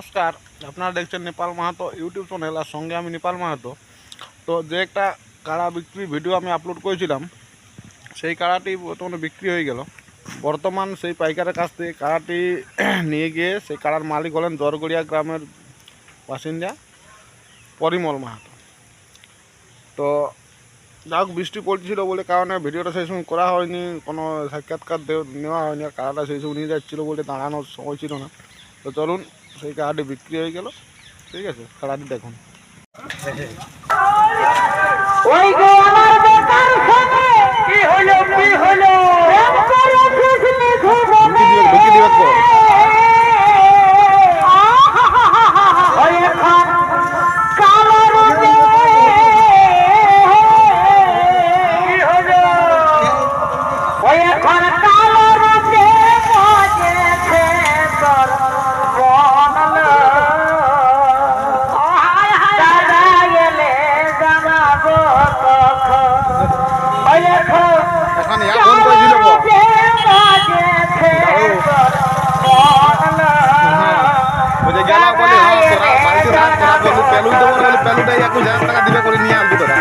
নমস্কার, আপনারা দেখছেন নেপাল মাহাতো ইউটিউব চ্যানেল, আর সঙ্গে আমি নেপাল মাহাতো। তো যে একটা কাড়া বিক্রি ভিডিও আমি আপলোড করেছিলাম, সেই কাড়াটি বর্তমানে বিক্রি হয়ে গেল। বর্তমান সেই পাইকারের কাছ থেকে কাড়াটি নিয়ে গিয়ে সেই কাড়ার মালিক হলেন জরগড়িয়া গ্রামের বাসিন্দা পরিমল মাহাতো। তো যাক, বৃষ্টি পড়ছিল বলে কারণে ভিডিওটা সেই সময় করা হয়নি, কোনো সাক্ষাৎকার নেওয়া হয়নি। আর কাড়াটা সেই সময় নিয়ে যাচ্ছিলো বলে দাঁড়ানোর সময় ছিল না। তো চলুন, সেই কাড়াটি বিক্রি হয়ে গেল। ঠিক আছে, কাড়াটি দেখুন। পেলুটাই 21,000 টাকা দিবে করে নিয়ে আসবি তোরা।